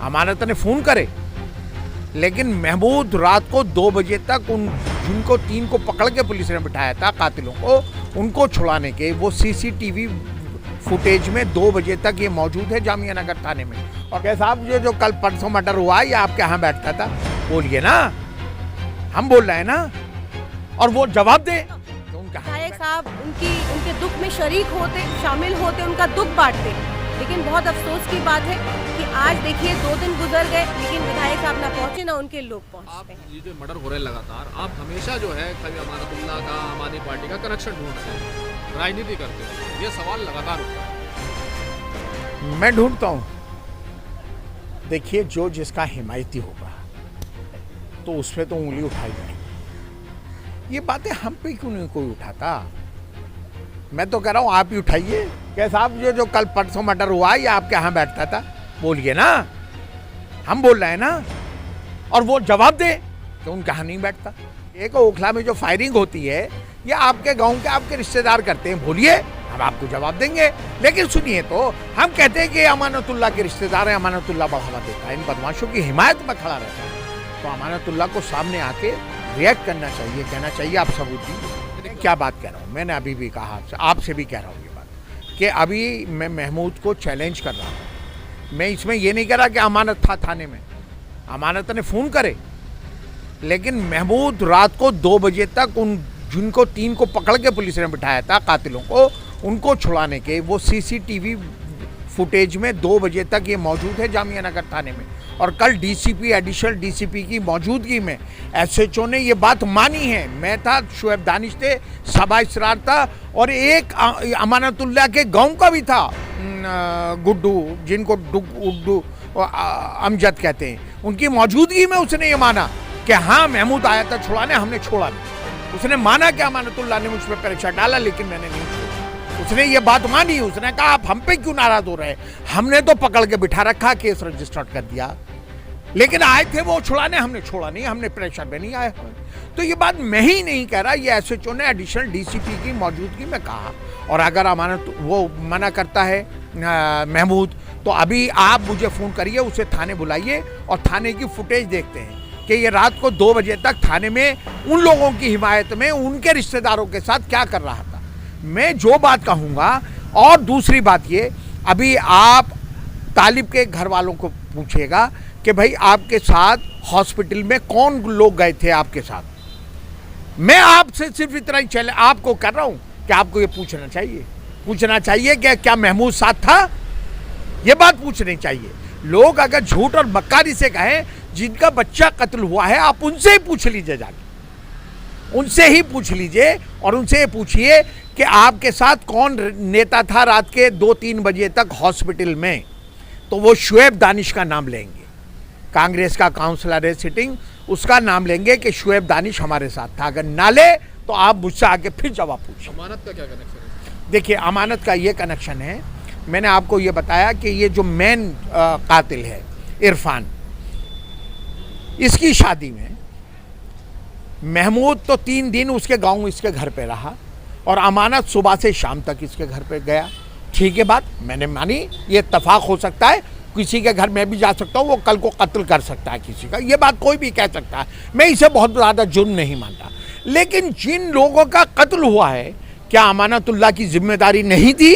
अमानत ने फोन करे, लेकिन महमूद रात को 2 बजे तक जिनको 3 को पकड़ के पुलिस ने बिठाया था कातिलों को, उनको छुड़ाने के वो सीसीटीवी फुटेज में 2 बजे तक ये मौजूद है जामिया नगर थाने में। और क्या साहब ये जो कल परसों मर्डर हुआ ये आपके यहाँ बैठता था, बोलिए ना, हम बोल रहे हैं ना, और वो जवाब दे। विधायक साहब उनके दुख में शरीक होते, शामिल होते, उनका दुख बांटते, लेकिन बहुत अफसोस की बात है कि आज देखिए 2 दिन गुजर गए लेकिन विधायक साहब ना पहुंचे ना उनके लोग पहुंचते हैं। ये जो मर्डर हो रहे हैं लगातार, आप हमेशा जो है कभी अमानतुल्लाह का, आम आदमी पार्टी का कनेक्शन ढूंढते हैं, राजनीति करते हैं, ये सवाल लगातार उठता है। मैं ढूंढता हूँ, देखिए जो जिसका हिमायती होगा तो उस पर तो उंगली उठाई जाएगी। ये बातें हम पे क्यों नहीं कोई उठाता? मैं तो कह रहा हूँ आप ही उठाइए। क्या साहब ये जो कल परसों मर्डर हुआ ये आपके यहाँ बैठता था, बोलिए ना, हम बोल रहे हैं ना, और वो जवाब दे कि उनके यहाँ नहीं बैठता। एक ओखला में जो फायरिंग होती है ये आपके गांव के आपके रिश्तेदार करते हैं, बोलिए हम आपको जवाब देंगे। लेकिन सुनिए, तो हम कहते हैं कि अमानतुल्लाह के रिश्तेदार हैं, अमानतुल्लाह बढ़ावा देता है, इन बदमाशों की हिमायत में खड़ा रहता है, तो अमानतुल्लाह को सामने आके रिएक्ट करना चाहिए, कहना चाहिए आप सबूत दीजिए। क्या बात कह रहा हूँ, मैंने अभी भी कहा आपसे भी कह रहा हूँ ये बात कि अभी मैं महमूद को चैलेंज कर रहा हूँ। मैं इसमें ये नहीं कह रहा कि अमानत था थाने में, अमानत ने फ़ोन करे, लेकिन महमूद रात को 2 बजे तक जिनको 3 को पकड़ के पुलिस ने बिठाया था कातिलों को, उनको छुड़ाने के वो सीसीटीवी फुटेज में 2 बजे तक ये मौजूद है जामिया नगर थाने में। और कल डीसीपी, एडिशनल डीसीपी की मौजूदगी में एसएचओ ने ये बात मानी है। मैं था, शुएब दानिश थे, सबा इसरार था, और एक अमानतुल्लाह के गांव का भी था, गुड्डू, जिनको उड्डू अमजद कहते हैं, उनकी मौजूदगी में उसने ये माना कि हाँ महमूद आया था छुड़ाने, हमने छोड़ा नहीं। उसने माना कि अमानतुल्लाह ने मुझ पर प्रेशर डाला लेकिन मैंने नहीं छोड़ा। उसने ये बात मानी, उसने कहा आप हम पे क्यों नाराज हो रहे हैं, हमने तो पकड़ के बिठा रखा, केस रजिस्टर्ड कर दिया, लेकिन आए थे वो छुड़ाने, हमने छोड़ा नहीं, हमने प्रेशर में नहीं आया। तो ये बात मैं ही नहीं कह रहा, ये एसएचओ ने एडिशनल डीसीपी की मौजूदगी में कहा। और अगर अमानत वो मना करता है महमूद, तो अभी आप मुझे फ़ोन करिए, उसे थाने बुलाइए और थाने की फुटेज देखते हैं कि ये रात को 2 बजे तक थाने में उन लोगों की हिमायत में उनके रिश्तेदारों के साथ क्या कर रहा था। मैं जो बात कहूँगा, और दूसरी बात ये, अभी आप तालिब के घर वालों को पूछिएगा कि भाई आपके साथ हॉस्पिटल में कौन लोग गए थे आपके साथ। मैं आपसे सिर्फ इतना ही आपको कर रहा हूँ कि आपको ये पूछना चाहिए कि क्या महमूद साथ था, ये बात पूछनी चाहिए। लोग अगर झूठ और मक्कारी से कहें, जिनका बच्चा कत्ल हुआ है आप उनसे ही पूछ लीजिए, जाके उनसे ही पूछ लीजिए, और उनसे ये पूछिए कि आपके साथ कौन नेता था रात के 2-3 बजे तक हॉस्पिटल में, तो वो शुएब दानिश का नाम लेंगे, कांग्रेस का काउंसलर है सिटिंग, उसका नाम लेंगे कि शुएब दानिश हमारे साथ था। अगर ना ले तो आप मुझसे आके फिर जवाब पूछिए। अमानत का क्या कनेक्शन है? देखिए, अमानत का ये कनेक्शन है, मैंने आपको ये बताया कि ये जो मेन कातिल है इरफान, इसकी शादी में महमूद तो 3 दिन उसके गांव इसके घर पे रहा, और अमानत सुबह से शाम तक इसके घर पे गया। ठीक है, बात मैंने मानी, ये इत्तफाक हो सकता है, किसी के घर में भी जा सकता हूँ, वो कल को कत्ल कर सकता है किसी का, ये बात कोई भी कह सकता है, मैं इसे बहुत ज़्यादा जुर्म नहीं मानता। लेकिन जिन लोगों का कत्ल हुआ है, क्या अमानतुल्लाह की जिम्मेदारी नहीं थी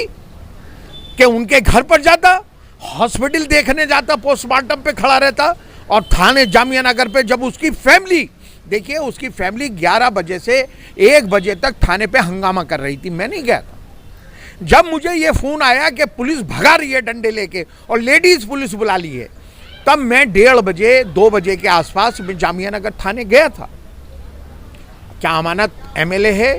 कि उनके घर पर जाता, हॉस्पिटल देखने जाता, पोस्टमार्टम पे खड़ा रहता, और थाने जामिया नगर पे जब उसकी फैमिली, देखिए उसकी फैमिली 11 बजे से 1 बजे तक थाने पे हंगामा कर रही थी, मैं नहीं गया था। जब मुझे ये फ़ोन आया कि पुलिस भगा रही है डंडे लेके और लेडीज़ पुलिस बुला ली है, तब मैं 1:30 बजे 2 बजे के आसपास में जामिया नगर थाने गया था। क्या अमानत एमएलए है,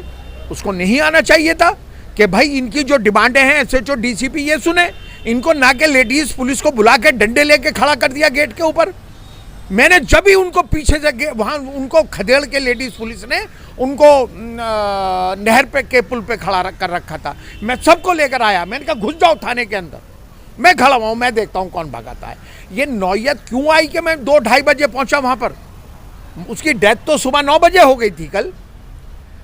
उसको नहीं आना चाहिए था कि भाई इनकी जो डिमांडें हैं एसएचओ डीसीपी ये सुने, इनको ना के लेडीज़ पुलिस को बुला के डंडे लेके खड़ा कर दिया गेट के ऊपर। मैंने जब ही उनको पीछे से वहाँ उनको खदेड़ के लेडीज़ पुलिस ने उनको नहर पे के पुल पे खड़ा कर रखा था, मैं सबको लेकर आया, मैंने कहा घुस जाओ थाने के अंदर, मैं खड़ा हुआ हूँ, मैं देखता हूँ कौन भगाता है। ये नौयत क्यों आई कि मैं 2-2:30 बजे पहुँचा वहाँ पर, उसकी डेथ तो सुबह 9 बजे हो गई थी कल,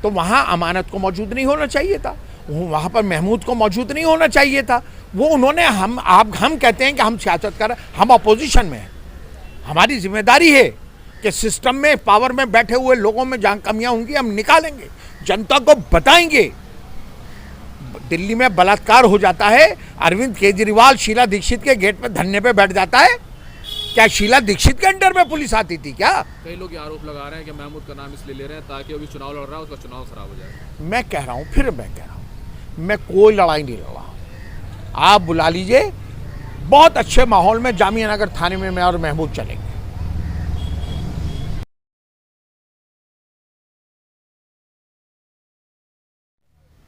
तो वहाँ अमानत को मौजूद नहीं होना चाहिए था, वहाँ पर महमूद को मौजूद नहीं होना चाहिए था। वो उन्होंने हम कहते हैं कि हम सियासत कर, हम अपोजिशन में हैं, हमारी जिम्मेदारी है कि सिस्टम में, पावर में बैठे हुए लोगों में जहां कमियां होंगी हम निकालेंगे, जनता को बताएंगे। दिल्ली में बलात्कार हो जाता है, अरविंद केजरीवाल शीला दीक्षित के गेट पे धरने पे बैठ जाता है। क्या शीला दीक्षित के अंडर में पुलिस आती थी क्या? कई लोग ये आरोप लगा रहे हैं कि महमूद का नाम इसलिए ले रहे हैं ताकि अभी चुनाव लड़ रहा है उसका चुनाव खराब हो जाए। मैं कह रहा हूं, फिर मैं कह रहा हूं, मैं कोई लड़ाई नहीं लड़ रहा हूं। आप बुला लीजिए, बहुत अच्छे माहौल में जामिया नगर थाने में मैं और महमूद चलेंगे।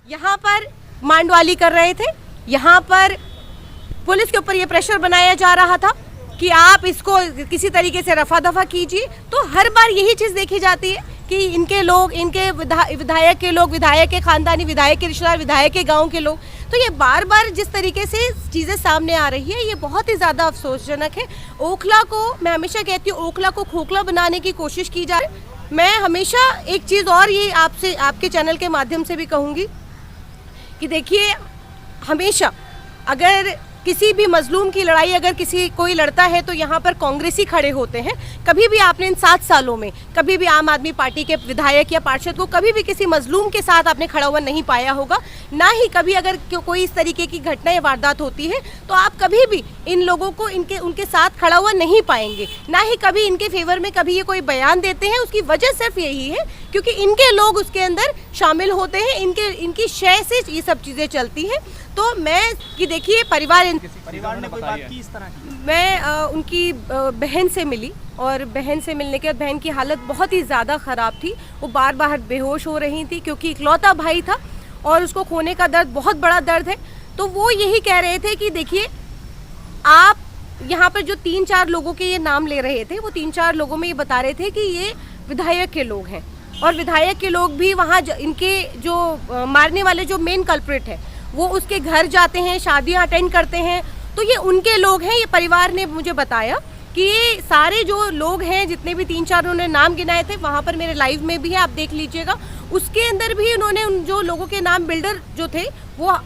यहाँ पर मांडवाली कर रहे थे, यहाँ पर पुलिस के ऊपर ये प्रेशर बनाया जा रहा था कि आप इसको किसी तरीके से रफा दफा कीजिए। तो हर बार यही चीज़ देखी जाती है कि इनके लोग, इनके विधायक के लोग, विधायक के खानदानी, विधायक के रिश्तेदार, विधायक के गांव के लोग, तो ये बार बार जिस तरीके से चीज़ें सामने आ रही है ये बहुत ही ज़्यादा अफसोसजनक है। ओखला को, मैं हमेशा कहती हूँ, ओखला को खोखला बनाने की कोशिश की जा रही है। मैं हमेशा एक चीज़ और ये आपसे, आपके चैनल के माध्यम से भी कहूँगी कि देखिए, हमेशा अगर किसी भी मजलूम की लड़ाई अगर कोई लड़ता है तो यहाँ पर कांग्रेसी खड़े होते हैं। कभी भी आपने इन 7 सालों में कभी भी आम आदमी पार्टी के विधायक या पार्षद को कभी भी किसी मजलूम के साथ आपने खड़ा हुआ नहीं पाया होगा। ना ही कभी अगर कोई इस तरीके की घटना या वारदात होती है तो आप कभी भी इन लोगों को उनके साथ खड़ा हुआ नहीं पाएंगे। ना ही कभी इनके फेवर में कभी ये कोई बयान देते हैं। उसकी वजह सिर्फ यही है क्योंकि इनके लोग उसके अंदर शामिल होते हैं, इनकी शय से ये सब चीज़ें चलती हैं। तो मैं कि देखिए, परिवार ने कोई बात की इस तरह की? मैं उनकी बहन से मिली और बहन से मिलने के बाद बहन की हालत बहुत ही ज़्यादा ख़राब थी। वो बार बार बेहोश हो रही थी क्योंकि इकलौता भाई था और उसको खोने का दर्द बहुत बड़ा दर्द है। तो वो यही कह रहे थे कि देखिए, आप यहाँ पर जो 3-4 लोगों के ये नाम ले रहे थे, वो 3-4 लोगों में ये बता रहे थे कि ये विधायक के लोग हैं और विधायक के लोग भी वहाँ इनके जो मारने वाले जो मेन कल्प्रिट है वो उसके घर जाते हैं, शादियां अटेंड करते हैं। तो ये उनके लोग हैं। ये परिवार ने मुझे बताया कि ये सारे जो लोग हैं, जितने भी 3-4 उन्होंने नाम गिनाए थे, वहाँ पर मेरे लाइव में भी है, आप देख लीजिएगा। उसके अंदर भी उन्होंने उन जो लोगों के नाम, बिल्डर जो थे, वो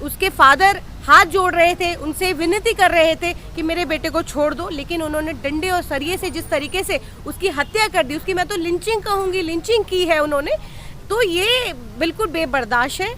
उसके फादर हाथ जोड़ रहे थे, उनसे विनती कर रहे थे कि मेरे बेटे को छोड़ दो। लेकिन उन्होंने डंडे और सरिये से जिस तरीके से उसकी हत्या कर दी, उसकी मैं तो लिंचिंग कहूँगी, लिंचिंग की है उन्होंने, तो ये बिल्कुल बेबर्दाश्त है।